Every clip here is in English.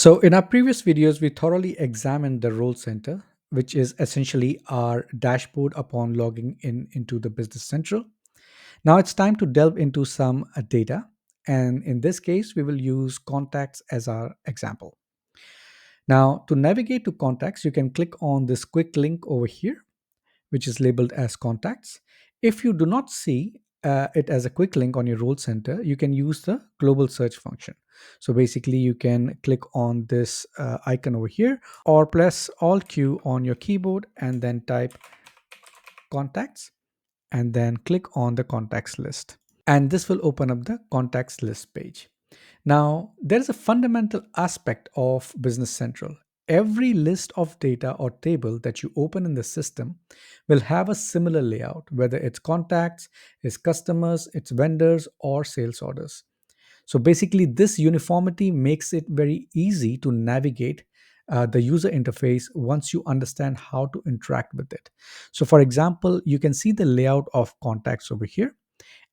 So, in our previous videos, we thoroughly examined the role center, which is essentially our dashboard upon logging in into the Business Central. Now it's time to delve into some data. And in this case, we will use contacts as our example. Now, to navigate to contacts, you can click on this quick link over here, which is labeled as contacts. If you do not see it as a quick link on your role center, you can use the global search function. So basically, you can click on this icon over here or press Alt Q on your keyboard and then type contacts and then click on the contacts list. And this will open up the contacts list page. Now, there is a fundamental aspect of Business Central. Every list of data or table that you open in the system will have a similar layout, whether it's contacts, it's customers, it's vendors, or sales orders. So basically, this uniformity makes it very easy to navigate the user interface once you understand how to interact with it. So, for example, you can see the layout of contacts over here.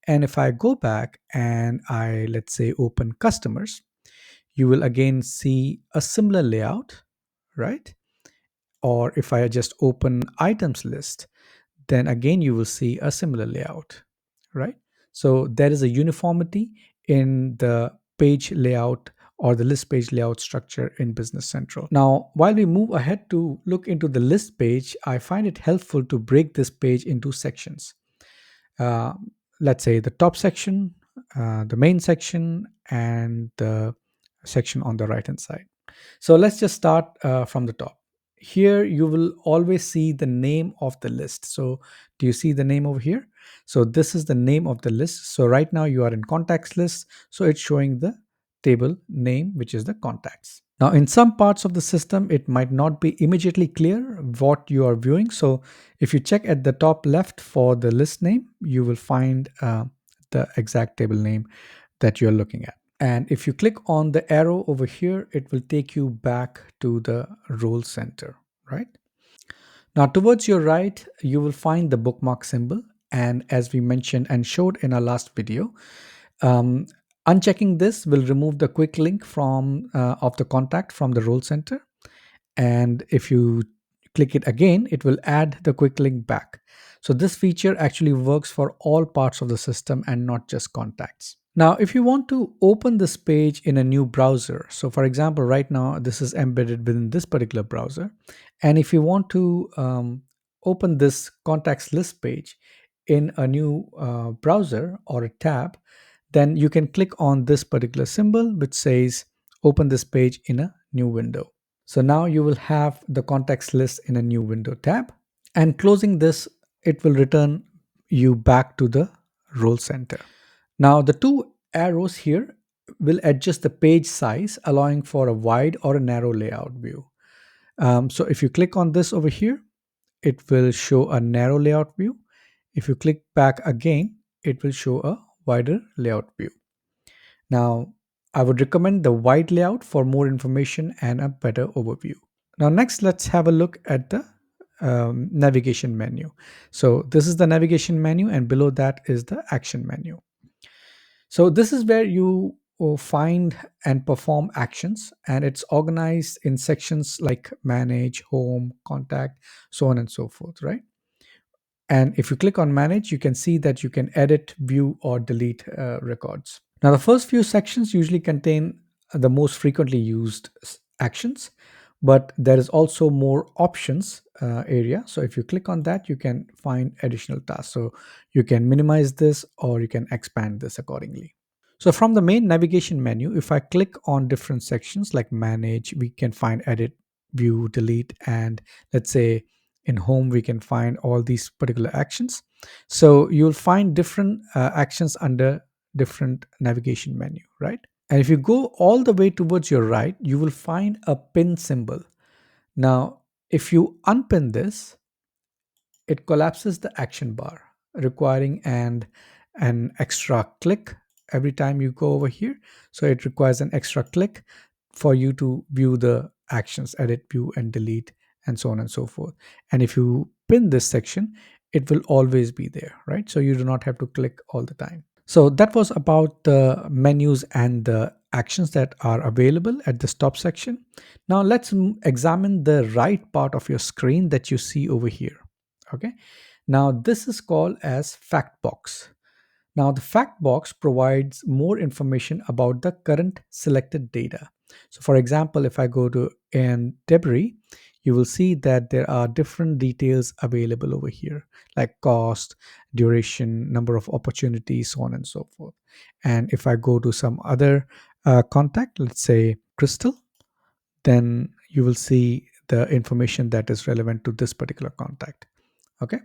And if I go back and I, let's say, open customers, you will again see a similar layout, right? Or if I just open items list, then again you will see a similar layout, right? So there is a uniformity in the page layout or the list page layout structure in Business Central. Now, while we move ahead to look into the list page, I find it helpful to break this page into sections. Uh, let's say the top section, the main section, and the section on the right hand side. So let's just start from the top. Here you will always see the name of the list. So do you see the name over here? So this is the name of the list. So right now you are in contacts list. So it's showing the table name, which is the contacts. Now in some parts of the system, it might not be immediately clear what you are viewing. So if you check at the top left for the list name, you will find the exact table name that you're looking at. And if you click on the arrow over here, it will take you back to the role center, right? Now, towards your right, you will find the bookmark symbol. And as we mentioned and showed in our last video, um, unchecking this will remove the quick link from of the contact from the role center. And if you click it again, it will add the quick link back. So this feature actually works for all parts of the system and not just contacts. Now, if you want to open this page in a new browser, so for example, right now this is embedded within this particular browser, and if you want to open this contacts list page in a new browser or a tab, then you can click on this particular symbol which says open this page in a new window. So now you will have the contacts list in a new window tab, and closing this, it will return you back to the role center. Now, the two arrows here will adjust the page size, allowing for a wide or a narrow layout view. So if you click on this over here, it will show a narrow layout view. If you click back again, it will show a wider layout view. Now, I would recommend the wide layout for more information and a better overview. Now, next, let's have a look at the navigation menu. So this is the navigation menu, and below that is the action menu. So this is where you find and perform actions, and it's organized in sections like manage, home, contact, so on and so forth, right? And if you click on manage, you can see that you can edit, view, or delete records. Now, the first few sections usually contain the most frequently used actions, but there is also more options area. So if you click on that, you can find additional tasks. So you can minimize this or you can expand this accordingly. So from the main navigation menu, if I click on different sections like manage, we can find edit, view, delete, and let's say in home, we can find all these particular actions. So you'll find different actions under different navigation menu, right? And if you go all the way towards your right, you will find a pin symbol. Now, if you unpin this, it collapses the action bar, requiring an extra click every time you go over here. So it requires an extra click for you to view the actions, edit, view, and delete, and so on and so forth. And if you pin this section, it will always be there, right? So you do not have to click all the time. So that was about the menus and the actions that are available at the top section. Now let's examine the right part of your screen that you see over here. Okay. Now this is called as FactBox. Now, the fact box provides more information about the current selected data. So, for example, if I go to and debris, you will see that there are different details available over here, like cost, duration, number of opportunities, so on and so forth. And if I go to some other contact, let's say Crystal, then you will see the information that is relevant to this particular contact. Okay.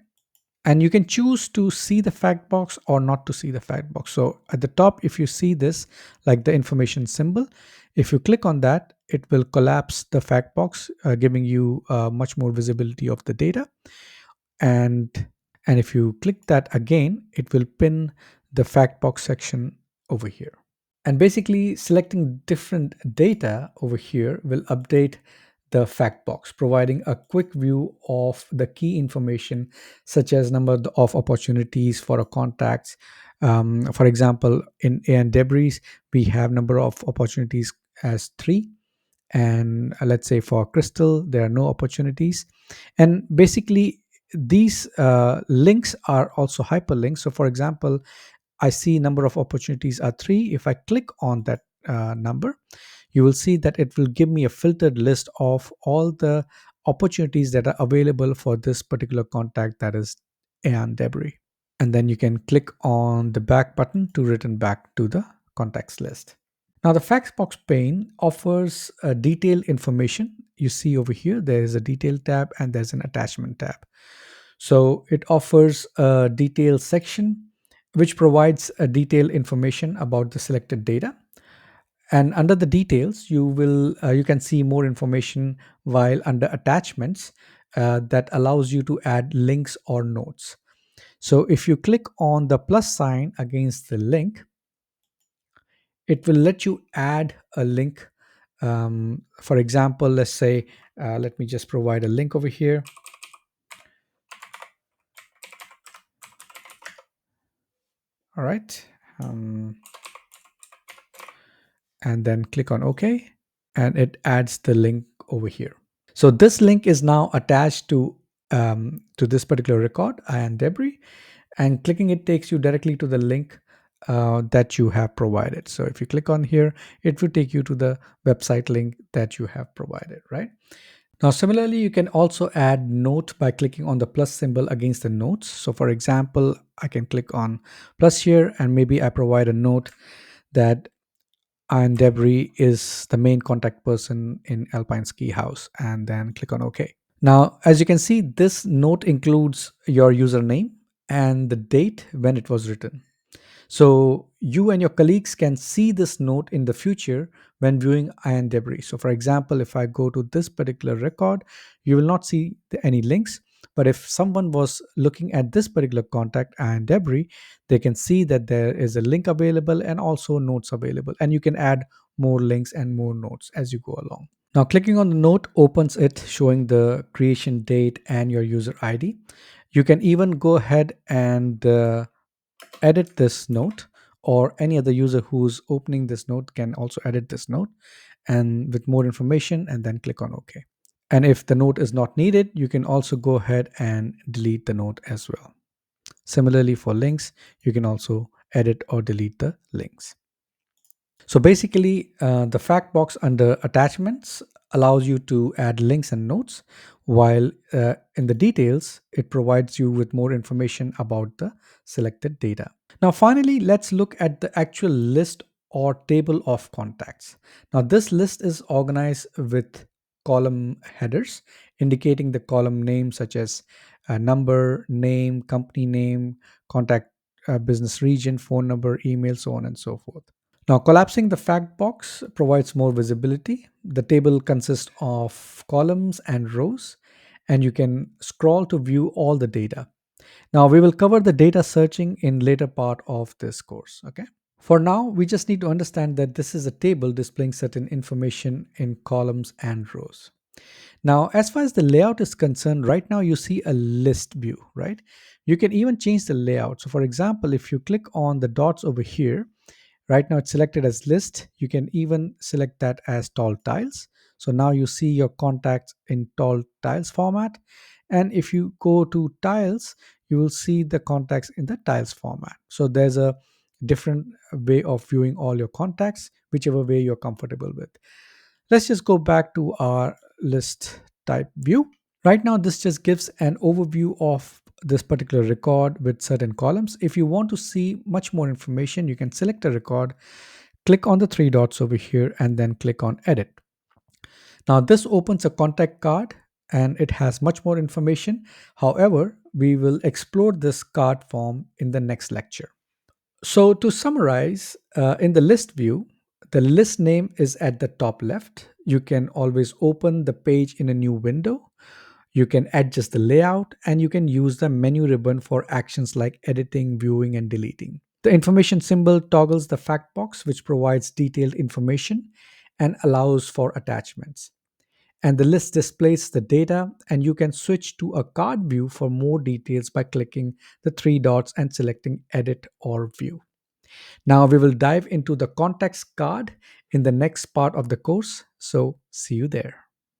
And you can choose to see the fact box or not to see the fact box. So at the top, if you see this, like the information symbol, if you click on that, it will collapse the fact box, giving you much more visibility of the data. And and if you click that again, it will pin the fact box section over here. And basically, selecting different data over here will update the fact box, providing a quick view of the key information, such as number of opportunities for a contacts. For example, in A and debris, we have number of opportunities as 3, and let's say for Crystal there are no opportunities. And basically, these links are also hyperlinks. So for example, I see number of opportunities are 3. If I click on that number, you will see that it will give me a filtered list of all the opportunities that are available for this particular contact, that is Ayan Debris. And then you can click on the back button to return back to the contacts list. Now the facts box pane offers detailed information. You see over here, there is a detail tab and there's an attachment tab. So it offers a detailed section which provides a detailed information about the selected data. And under the details, you can see more information, while under attachments, that allows you to add links or notes. So if you click on the plus sign against the link, it will let you add a link. For example, let's say, let me just provide a link over here. All right. And then click on OK, and it adds the link over here. So this link is now attached to this particular record and debris, and clicking it takes you directly to the link that you have provided. So if you click on here, it will take you to the website link that you have provided, right? Now, similarly, you can also add note by clicking on the plus symbol against the notes. So for example, I can click on plus here, and maybe I provide a note that and Debris is the main contact person in Alpine Ski House, and then click on OK. Now, as you can see, this note includes your username and the date when it was written. So you and your colleagues can see this note in the future when viewing ion debris. So for example, if I go to this particular record, you will not see any links. But if someone was looking at this particular contact ion debris, they can see that there is a link available and also notes available. And you can add more links and more notes as you go along. Now clicking on the note opens it, showing the creation date and your user ID. You can even go ahead and edit this note, or any other user who's opening this note can also edit this note and with more information, and then click on OK. And if the note is not needed, you can also go ahead and delete the note as well. Similarly, for links, you can also edit or delete the links. So basically, the fact box under attachments allows you to add links and notes, while in the details, it provides you with more information about the selected data. Now, finally, let's look at the actual list or table of contacts. Now, this list is organized with column headers indicating the column name, such as number, name, company name, contact, business region, phone number, email, so on and so forth. Now, collapsing the fact box provides more visibility. The table consists of columns and rows, and you can scroll to view all the data. Now, we will cover the data searching in later part of this course, okay? For now, we just need to understand that this is a table displaying certain information in columns and rows. Now, as far as the layout is concerned, right now you see a list view, right? You can even change the layout. So, for example, if you click on the dots over here, right now it's selected as list. You can even select that as tall tiles. So now you see your contacts in tall tiles format. And if you go to tiles, you will see the contacts in the tiles format. So there's a different way of viewing all your contacts, whichever way you're comfortable with. Let's just go back to our list type view. Right now, this just gives an overview of this particular record with certain columns. If you want to see much more information, you can select a record, click on the three dots over here, and then click on edit. Now, this opens a contact card and it has much more information. However, we will explore this card form in the next lecture. So, to summarize, in the list view, the list name is at the top left. You can always open the page in a new window. You can adjust the layout and you can use the menu ribbon for actions like editing, viewing, and deleting. The information symbol toggles the fact box, which provides detailed information and allows for attachments. And the list displays the data, and you can switch to a card view for more details by clicking the three dots and selecting Edit or View. Now, we will dive into the context card in the next part of the course, so see you there.